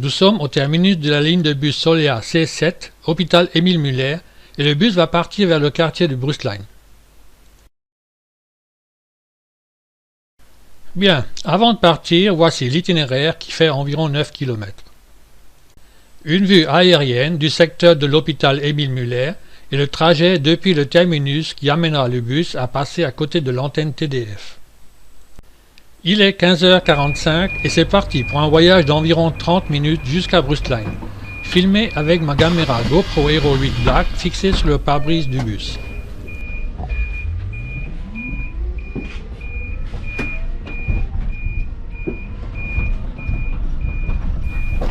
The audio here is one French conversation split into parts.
Nous sommes au terminus de la ligne de bus Solea C7, hôpital Émile Muller, et le bus va partir vers le quartier de Brustlein. Bien, avant de partir, voici l'itinéraire qui fait environ 9 km. Une vue aérienne du secteur de l'hôpital Émile Muller et le trajet depuis le terminus qui amènera le bus à passer à côté de l'antenne TDF. Il est 15h45 et c'est parti pour un voyage d'environ 30 minutes jusqu'à Brustlein, filmé avec ma caméra GoPro Hero 8 Black fixée sur le pare-brise du bus.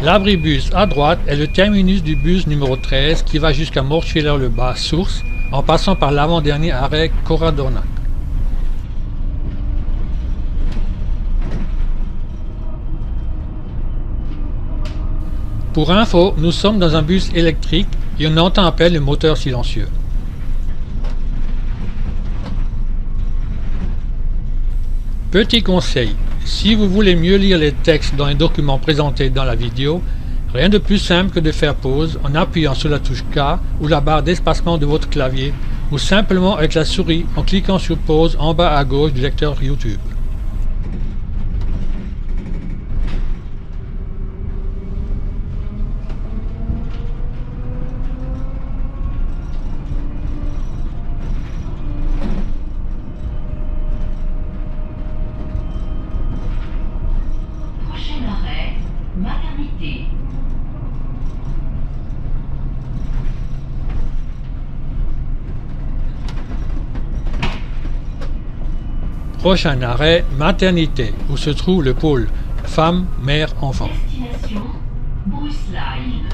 L'abribus à droite est le terminus du bus numéro 13 qui va jusqu'à Morschwiller-le-Bas Source en passant par l'avant-dernier arrêt Coradornac. Pour info, nous sommes dans un bus électrique et on entend à peine le moteur silencieux. Petit conseil, si vous voulez mieux lire les textes dans les documents présentés dans la vidéo, rien de plus simple que de faire pause en appuyant sur la touche K ou la barre d'espacement de votre clavier ou simplement avec la souris en cliquant sur pause en bas à gauche du lecteur YouTube. Prochain arrêt, maternité, où se trouve le pôle femme, mère, enfant. Destination Brustlein.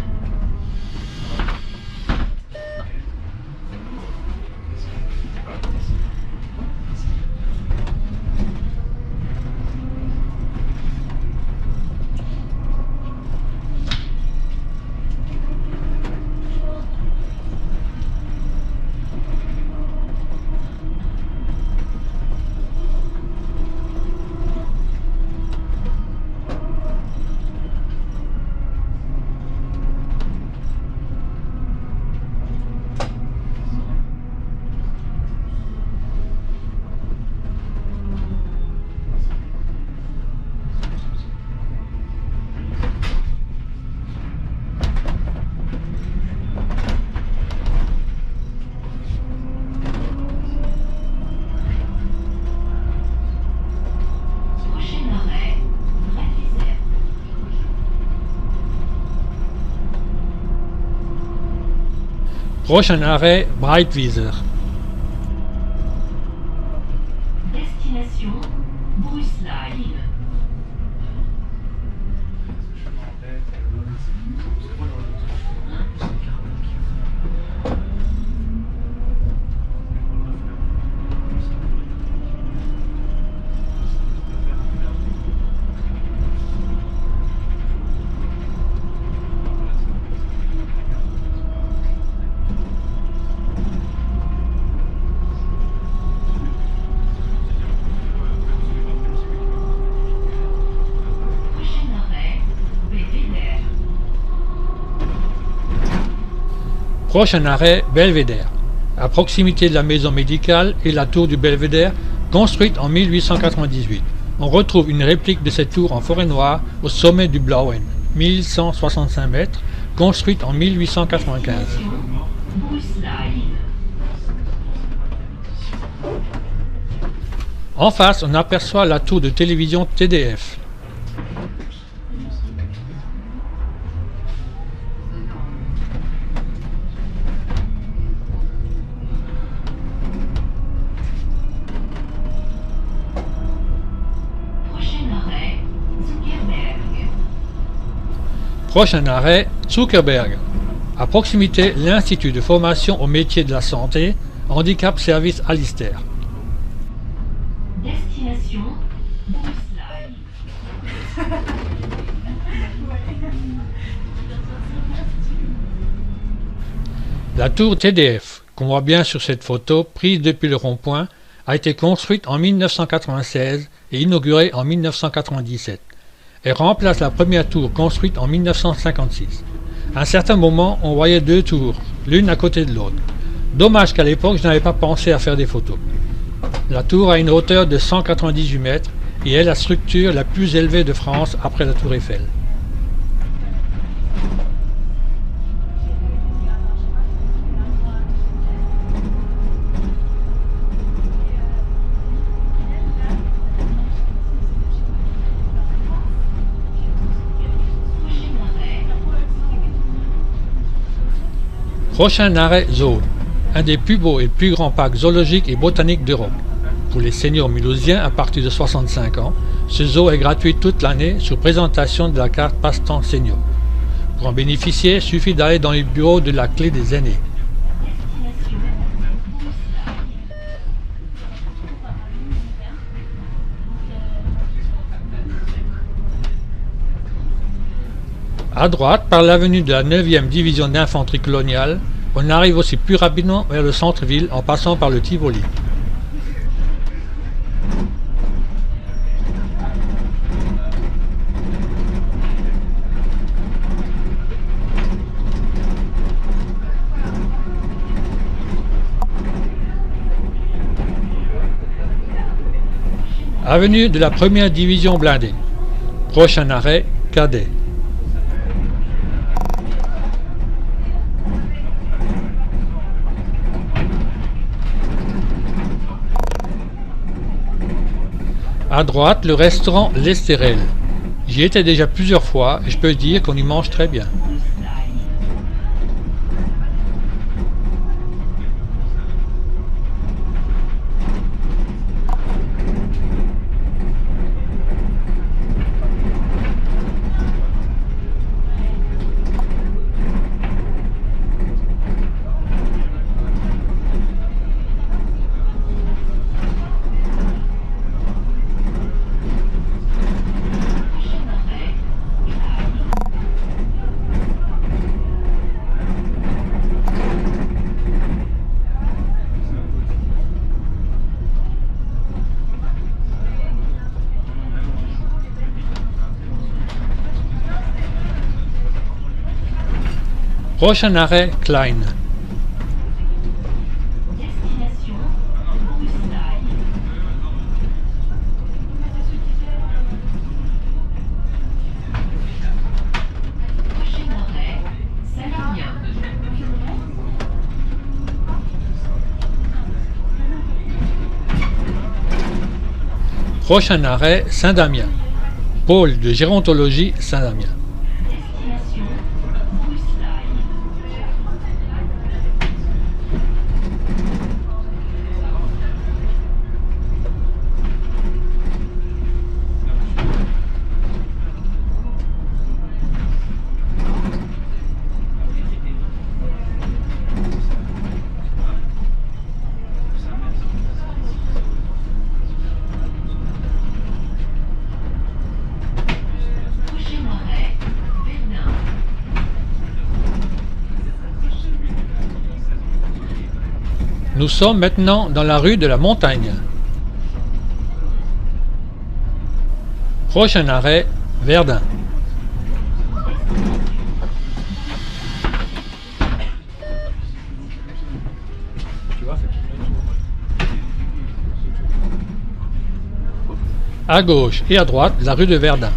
Prochain arrêt, Breitwieser. Destination Brustlein. Prochain arrêt, Belvédère. À proximité de la maison médicale et la tour du Belvédère, construite en 1898. On retrouve une réplique de cette tour en forêt noire au sommet du Blauen, 1165 mètres, construite en 1895. En face, on aperçoit la tour de télévision TDF. Prochain arrêt, Zuckerberg. À proximité, l'Institut de formation au métier de la santé, Handicap Service Alistair. Destination Brustlein. La tour TDF, qu'on voit bien sur cette photo prise depuis le rond-point, a été construite en 1996 et inaugurée en 1997. Elle remplace la première tour construite en 1956. À un certain moment, on voyait deux tours, l'une à côté de l'autre. Dommage qu'à l'époque, je n'avais pas pensé à faire des photos. La tour a une hauteur de 198 mètres et est la structure la plus élevée de France après la tour Eiffel. Prochain arrêt Zoo, un des plus beaux et plus grands parcs zoologiques et botaniques d'Europe. Pour les seniors mulhousiens à partir de 65 ans, ce zoo est gratuit toute l'année sur présentation de la carte Passe-temps Senior. Pour en bénéficier, il suffit d'aller dans les bureaux de la clé des aînés. À droite, par l'avenue de la 9e division d'infanterie coloniale, on arrive aussi plus rapidement vers le centre-ville en passant par le Tivoli. Avenue de la 1re division blindée. Prochain arrêt, Cadet. À droite, le restaurant L'Estérel. J'y étais déjà plusieurs fois et je peux dire qu'on y mange très bien. Prochain arrêt, Klein. Destination Bruxelles. Prochain arrêt, Saint-Damien. Prochain arrêt, Saint-Damien. Pôle de gérontologie Saint-Damien. Destination Bruxelles. Prochain arrêt, Verdun. Nous sommes maintenant dans la rue de la Montagne. Prochain arrêt, Verdun. À gauche et à droite, la rue de Verdun.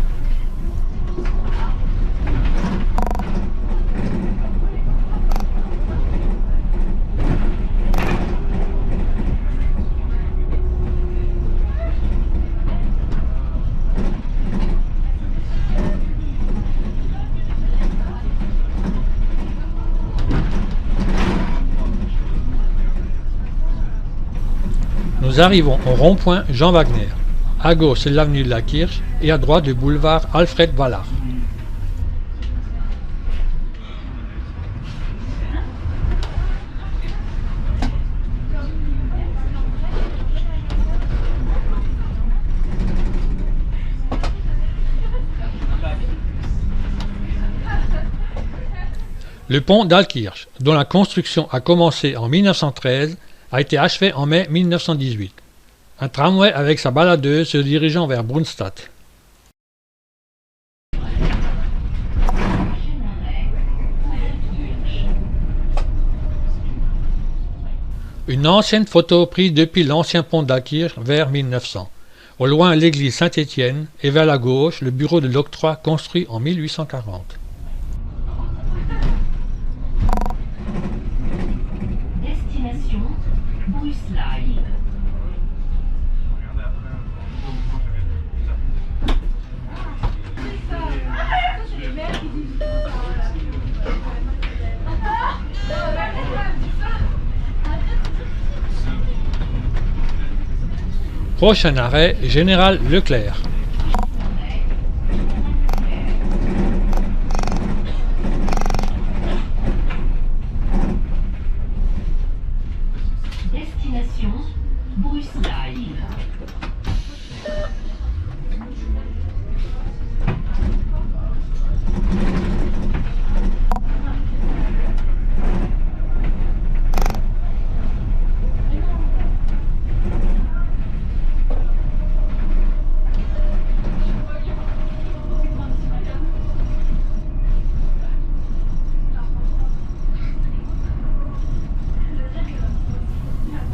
Nous arrivons au rond-point Jean Wagner. À gauche, c'est l'avenue de la Kirche et à droite, le boulevard Alfred Vallard. Le pont d'Altkirch, dont la construction a commencé en 1913, a été achevé en mai 1918. Un tramway avec sa baladeuse se dirigeant vers Brunstatt. Une ancienne photo prise depuis l'ancien pont d'Akir vers 1900. Au loin l'église Saint-Étienne et vers la gauche le bureau de l'octroi construit en 1840. Destination Bruxelles. Prochain arrêt, Général Leclerc. Destination Bruxelles.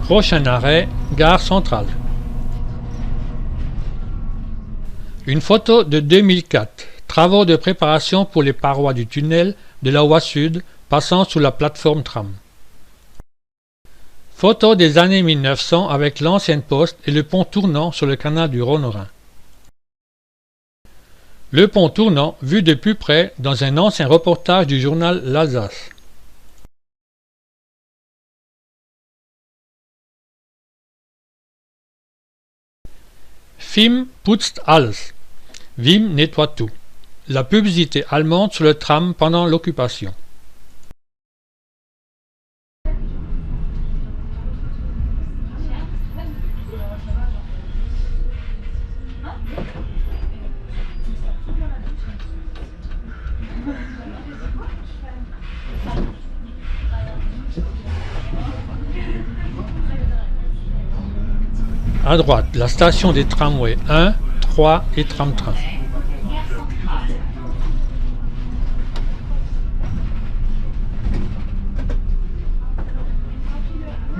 Prochain arrêt, Gare Centrale. Une photo de 2004. Travaux de préparation pour les parois du tunnel de la voie sud passant sous la plateforme tram. Photo des années 1900 avec l'ancienne poste et le pont tournant sur le canal du Rhône-Rhin. Le pont tournant vu de plus près dans un ancien reportage du journal L'Alsace. Wim putzt alles. Wim nettoie tout. La publicité allemande sur le tram pendant l'occupation. À droite, la station des tramways 1, 3 et tram-train. Gare centrale.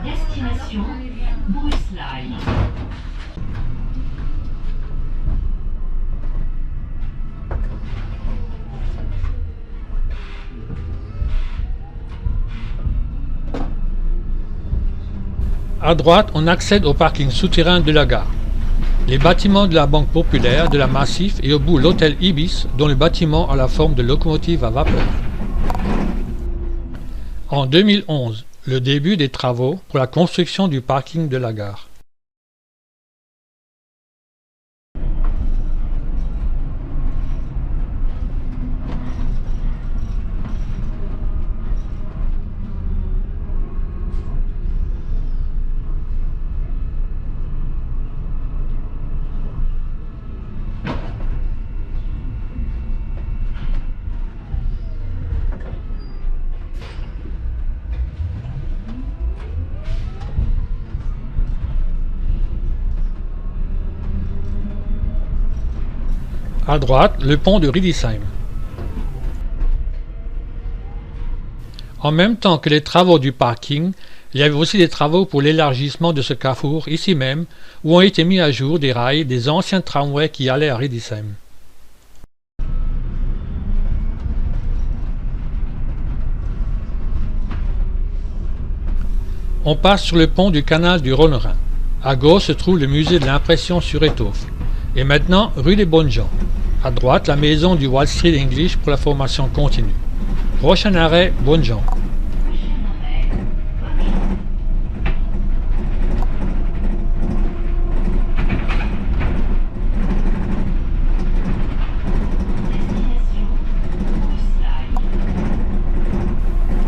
Destination Bruxelles. À droite, on accède au parking souterrain de la gare. Les bâtiments de la Banque Populaire, de la Massif et au bout l'hôtel Ibis, dont le bâtiment a la forme de locomotive à vapeur. En 2011, le début des travaux pour la construction du parking de la gare. À droite, le pont de Riedisheim. En même temps que les travaux du parking, il y avait aussi des travaux pour l'élargissement de ce carrefour, ici même, où ont été mis à jour des rails des anciens tramways qui allaient à Riedisheim. On passe sur le pont du canal du Rhône-Rhin. À gauche se trouve le musée de l'impression sur étoffe. Et maintenant, rue des Bonnes Gens. À droite, la maison du Wall Street English pour la formation continue. Prochain arrêt, Bonnes Gens.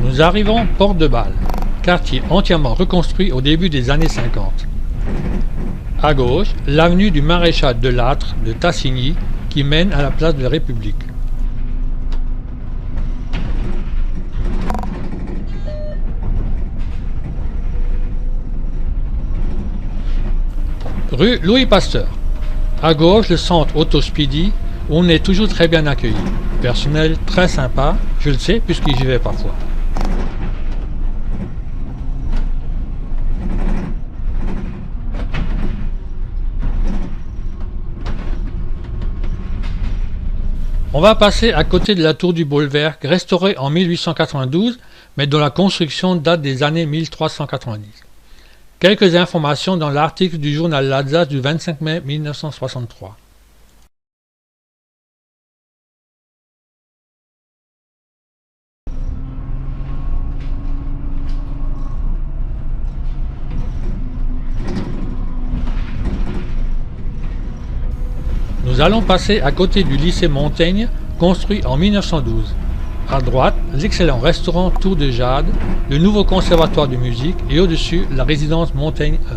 Nous arrivons Porte de Bâle, quartier entièrement reconstruit au début des années 50. À gauche, l'avenue du maréchal de Lattre de Tassigny qui mène à la place de la République. Rue Louis Pasteur. À gauche, le centre Autospeedy où on est toujours très bien accueilli. Personnel très sympa, je le sais puisque j'y vais parfois. On va passer à côté de la tour du Bolwerk, restaurée en 1892, mais dont la construction date des années 1390. Quelques informations dans l'article du journal l'Alsace du 25 mai 1963. Nous allons passer à côté du lycée Montaigne, construit en 1912. À droite, l'excellent restaurant Tour de Jade, le nouveau conservatoire de musique et au-dessus, la résidence Montaigne 1.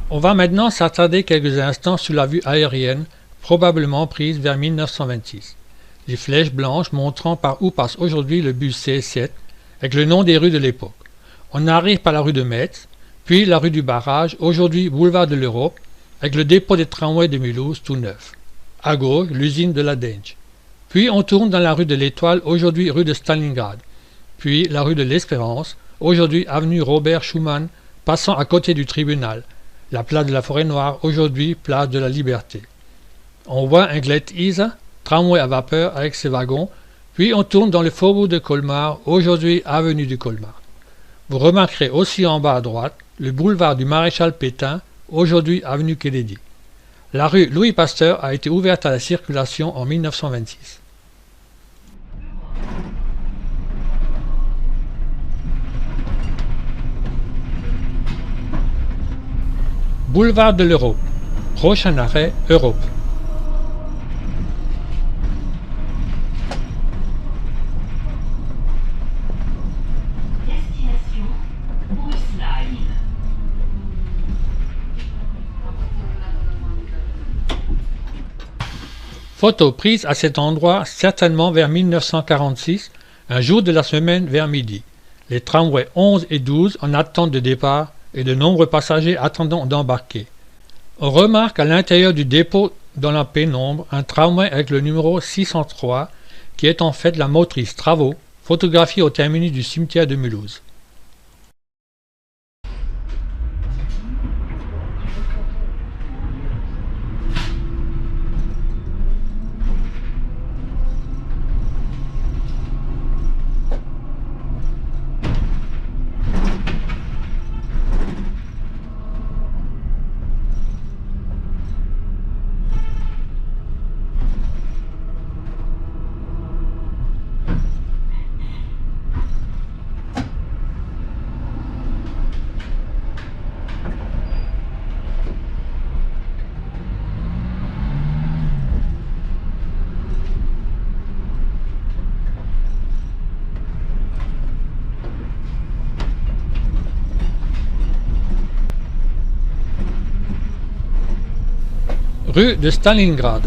On va maintenant s'attarder quelques instants sur la vue aérienne, probablement prise vers 1926. Les flèches blanches montrant par où passe aujourd'hui le bus C7, avec le nom des rues de l'époque. On arrive par la rue de Metz, puis la rue du Barrage, aujourd'hui boulevard de l'Europe, avec le dépôt des tramways de Mulhouse tout neuf. À gauche, l'usine de la Denge. Puis on tourne dans la rue de l'Étoile, aujourd'hui rue de Stalingrad. Puis la rue de l'Espérance, aujourd'hui avenue Robert Schumann, passant à côté du tribunal. La place de la Forêt-Noire, aujourd'hui place de la Liberté. On voit un Glätt-Isar, tramway à vapeur avec ses wagons, puis on tourne dans le faubourg de Colmar, aujourd'hui avenue du Colmar. Vous remarquerez aussi en bas à droite le boulevard du Maréchal Pétain, aujourd'hui avenue Kennedy. La rue Louis Pasteur a été ouverte à la circulation en 1926. Boulevard de l'Europe. Prochain arrêt, Europe. Destination Bruxelles. Photo prise à cet endroit certainement vers 1946, un jour de la semaine vers midi. Les tramways 11 et 12 en attente de départ et de nombreux passagers attendant d'embarquer. On remarque à l'intérieur du dépôt dans la pénombre un tramway avec le numéro 603 qui est en fait la motrice Travaux, photographiée au terminus du cimetière de Mulhouse. Rue de Stalingrad.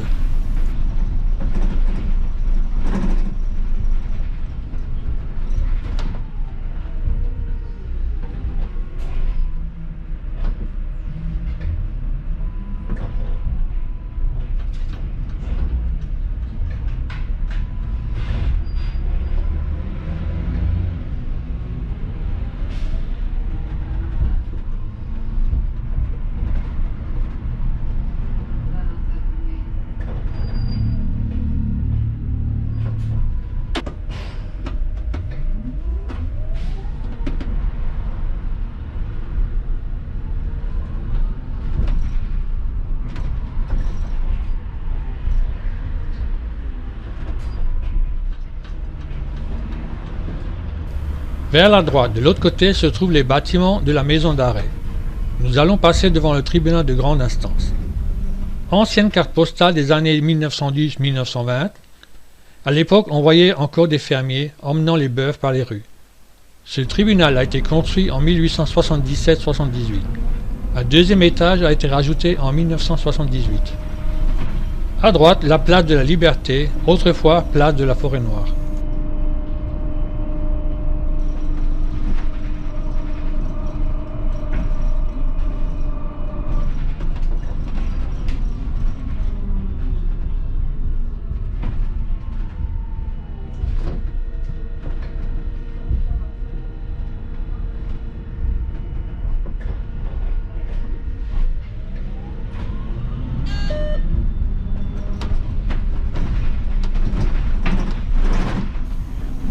Vers la droite, de l'autre côté, se trouvent les bâtiments de la maison d'arrêt. Nous allons passer devant le tribunal de grande instance. Ancienne carte postale des années 1910-1920. À l'époque, on voyait encore des fermiers emmenant les bœufs par les rues. Ce tribunal a été construit en 1877-78. Un deuxième étage a été rajouté en 1978. À droite, la place de la Liberté, autrefois place de la Forêt-Noire.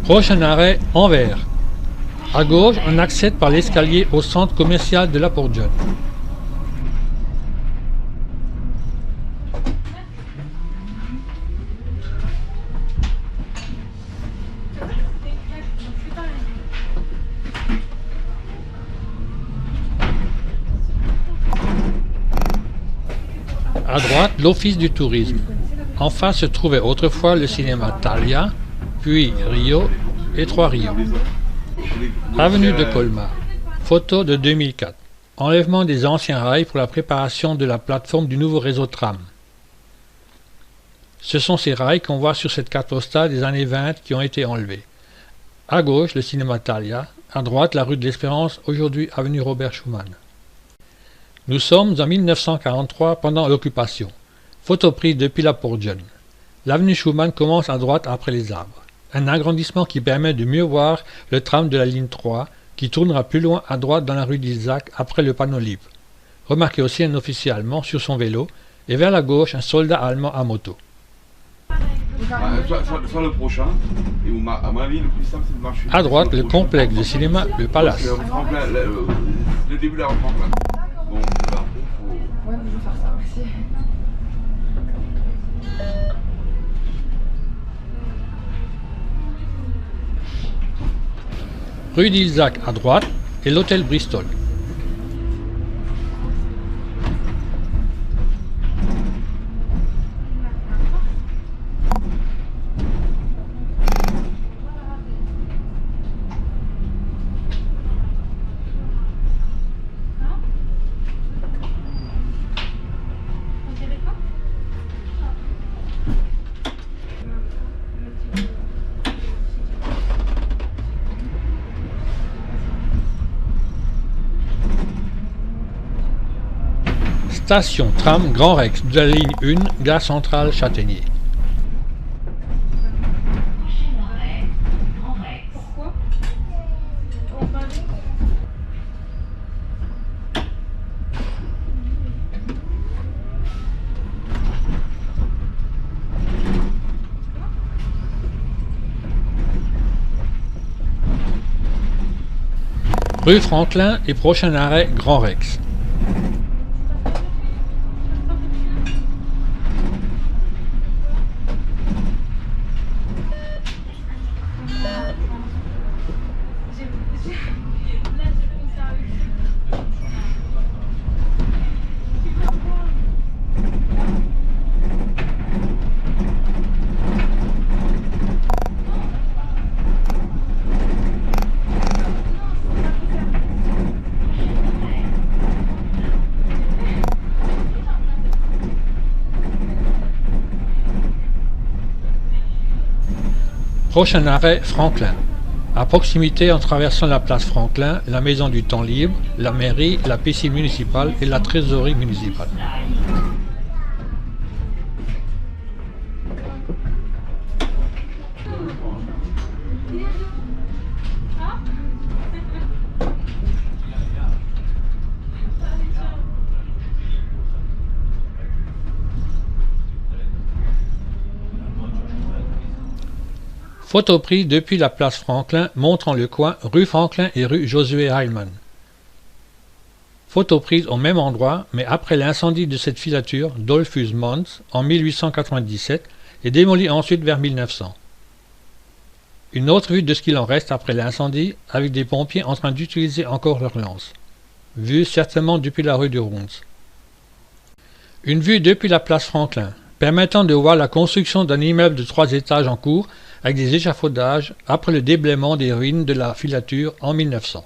Prochain arrêt, Anvers. À gauche, on accède par l'escalier au centre commercial de la Porte-Jeune. À droite, l'Office du tourisme. En face se trouvait autrefois le cinéma Thalia, puis Rio et Trois Rio. Avenue de Colmar. Photo de 2004. Enlèvement des anciens rails pour la préparation de la plateforme du nouveau réseau tram. Ce sont ces rails qu'on voit sur cette carte postale des années 20 qui ont été enlevés. À gauche, le cinéma Thalia. À droite, la rue de l'Espérance, aujourd'hui avenue Robert Schuman. Nous sommes en 1943 pendant l'occupation. Photo prise depuis la Porte-Jeune. L'avenue Schuman commence à droite après les arbres. Un agrandissement qui permet de mieux voir le tram de la ligne 3 qui tournera plus loin à droite dans la rue d'Isaac après le panneau libre. Remarquez aussi un officier allemand sur son vélo et vers la gauche un soldat allemand à moto. Soit le prochain, et à mon avis le plus simple c'est de marcher. À droite, le complexe de cinéma Le Palace. Le début de la rue Franklin. Bon, après, faut... Ouais, mais je vais faire ça, merci. Rue d'Isaac à droite et l'hôtel Bristol. Station tram Grand Rex de la ligne 1, gare centrale Châtaignier. Pourquoi? Rue Franklin et prochain arrêt Grand Rex. Prochain arrêt, Franklin. À proximité, en traversant la place Franklin, la maison du temps libre, la mairie, la piscine municipale et la trésorerie municipale. Photo prise depuis la place Franklin montrant le coin rue Franklin et rue Josué Heilmann. Photo prise au même endroit, mais après l'incendie de cette filature, Dollfuss Mons, en 1897, et démolie ensuite vers 1900. Une autre vue de ce qu'il en reste après l'incendie, avec des pompiers en train d'utiliser encore leurs lances. Vue certainement depuis la rue du Ronds. Une vue depuis la place Franklin, permettant de voir la construction d'un immeuble de 3 étages en cours, avec des échafaudages après le déblaiement des ruines de la filature en 1900.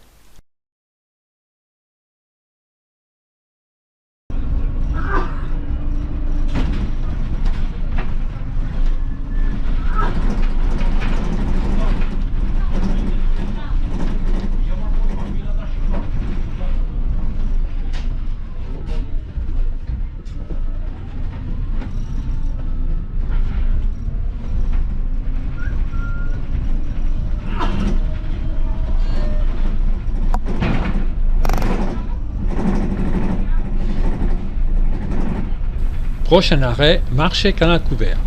Prochain arrêt, marché Canal Couvert.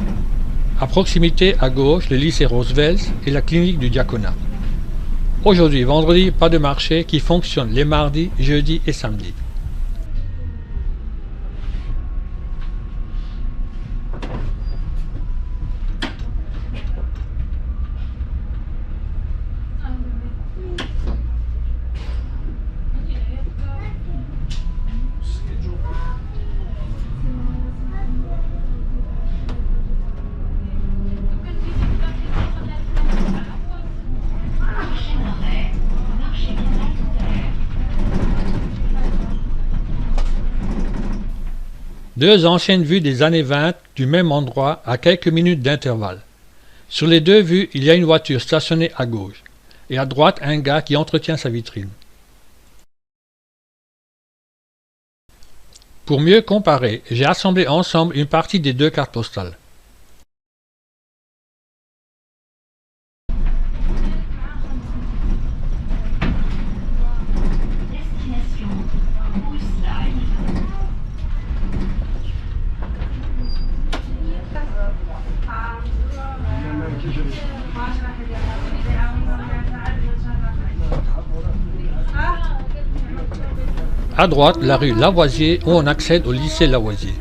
À proximité, à gauche, le lycée Roosevelt et la clinique du diaconat. Aujourd'hui, vendredi, pas de marché qui fonctionne les mardis, jeudis et samedis. Deux anciennes vues des années 20 du même endroit à quelques minutes d'intervalle. Sur les deux vues, il y a une voiture stationnée à gauche et à droite un gars qui entretient sa vitrine. Pour mieux comparer, j'ai assemblé ensemble une partie des deux cartes postales. Destination Bruxelles. À droite, la rue Lavoisier où on accède au lycée Lavoisier.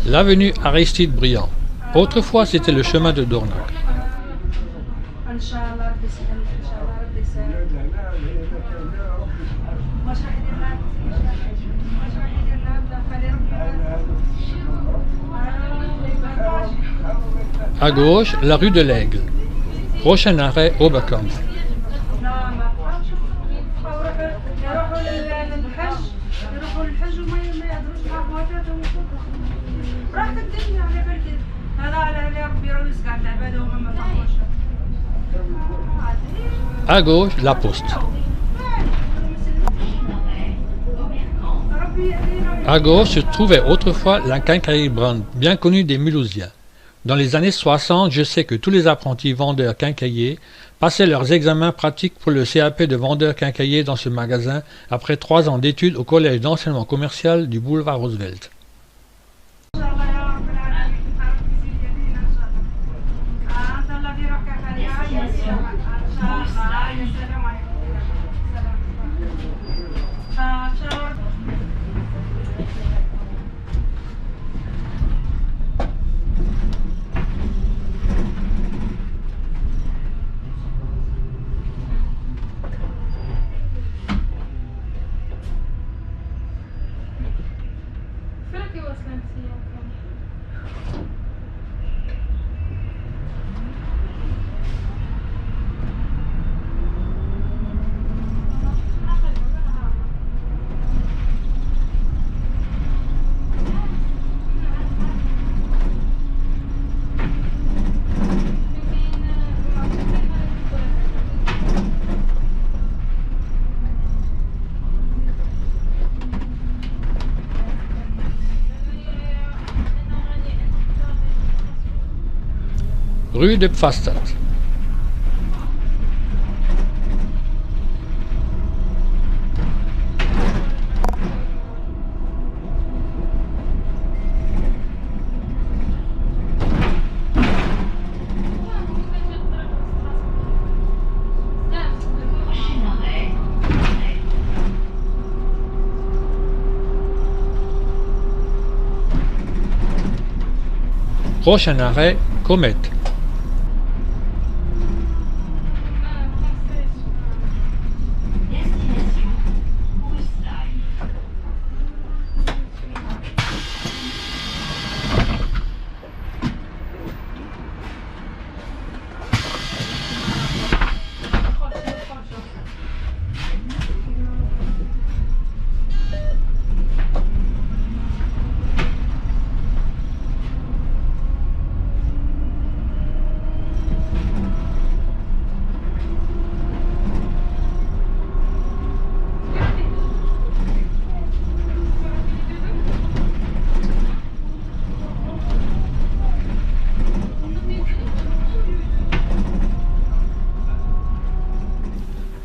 L'avenue Aristide Briand. Autrefois, c'était le chemin de Dornac. À gauche, la rue de l'Aigle. Prochain arrêt, Oberkampf. À gauche, la Poste. À gauche se trouvait autrefois la quincaillerie Brand, bien connue des Mulhousiens. Dans les années 60, je sais que tous les apprentis vendeurs quincailliers passaient leurs examens pratiques pour le CAP de vendeur quincaillier dans ce magasin après 3 ans d'études au collège d'enseignement commercial du boulevard Roosevelt. Rue de Pfastatt. Prochain arrêt, Comète.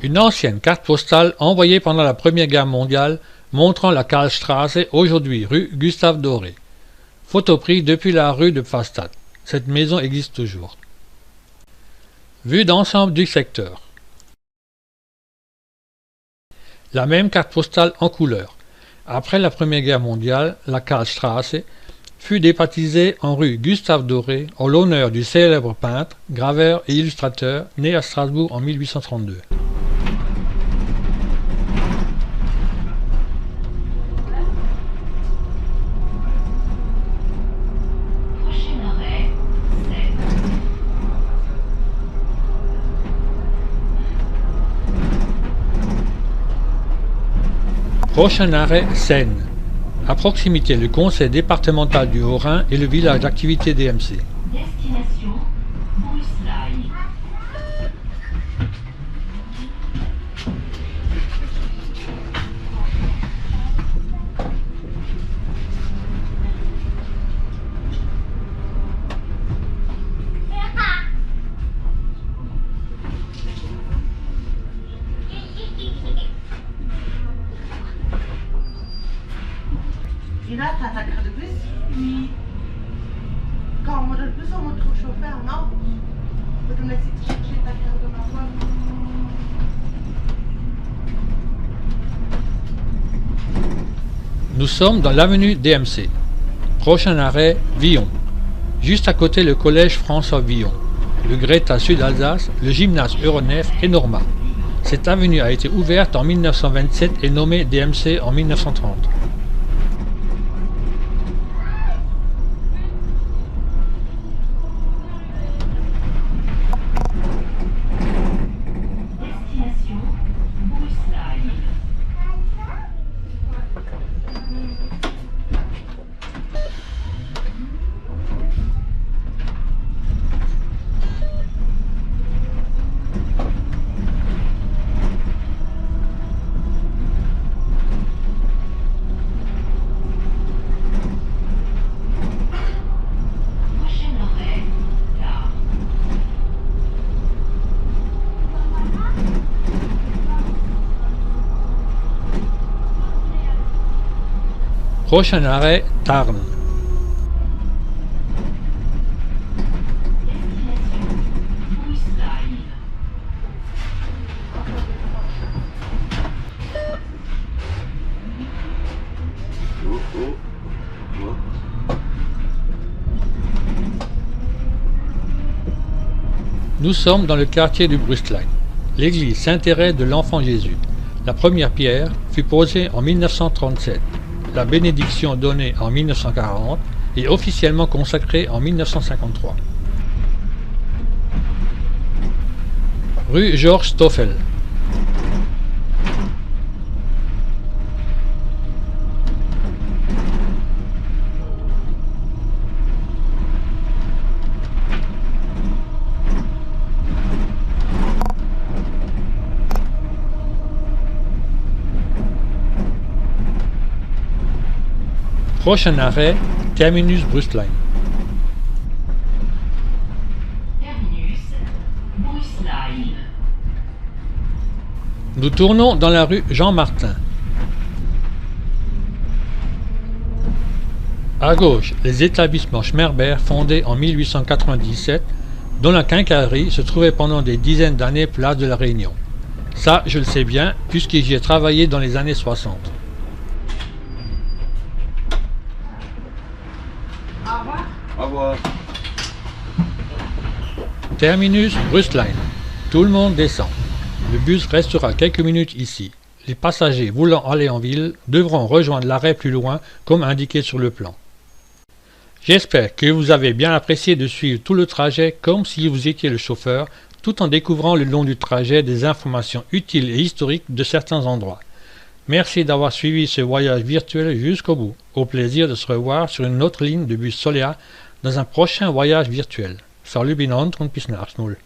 Une ancienne carte postale envoyée pendant la Première Guerre mondiale montrant la Karlstraße, aujourd'hui rue Gustave Doré. Photo prise depuis la rue de Pfastatt. Cette maison existe toujours. Vue d'ensemble du secteur. La même carte postale en couleur. Après la Première Guerre mondiale, la Karlstraße fut débaptisée en rue Gustave Doré en l'honneur du célèbre peintre, graveur et illustrateur né à Strasbourg en 1832. Prochain arrêt, Seine. Prochain arrêt, Seine. À proximité, le conseil départemental du Haut-Rhin et le village d'activité DMC. Destination, Bruxelles. Et là, t'as ta carte de bus? Oui. Quand on monte le bus, on montre au chauffeur, non? Faut te laisser chercher ta carte de parfois. Nous sommes dans l'avenue DMC. Prochain arrêt, Villon. Juste à côté le collège François Villon, le Greta Sud-Alsace, le gymnase Euronef et Norma. Cette avenue a été ouverte en 1927 et nommée DMC en 1930. Destination, Bruxelles. Prochain arrêt, Tarbes. Prochain arrêt, Tarn. Destination, Bruxelles. Oh, oh. Oh. Nous sommes dans le quartier du Brustlein, l'église Saint-Thérèse de l'Enfant Jésus. La première pierre fut posée en 1937, la bénédiction donnée en 1940 et officiellement consacrée en 1953. Rue Georges Stoffel. Prochain arrêt, Terminus Brustlein. Terminus, Bruxelles. Nous tournons dans la rue Jean-Martin. À gauche, les établissements Schmerber fondés en 1897, dont la quincaillerie se trouvait pendant des dizaines d'années place de la Réunion. Ça, je le sais bien, puisque j'y ai travaillé dans les années 60. Au revoir. Au revoir. Terminus Brustlein. Tout le monde descend. Le bus restera quelques minutes ici. Les passagers voulant aller en ville devront rejoindre l'arrêt plus loin comme indiqué sur le plan. J'espère que vous avez bien apprécié de suivre tout le trajet comme si vous étiez le chauffeur, tout en découvrant le long du trajet des informations utiles et historiques de certains endroits. Merci d'avoir suivi ce voyage virtuel jusqu'au bout. Au plaisir de se revoir sur une autre ligne de bus Solea dans un prochain voyage virtuel. Salut binand und bis nach null.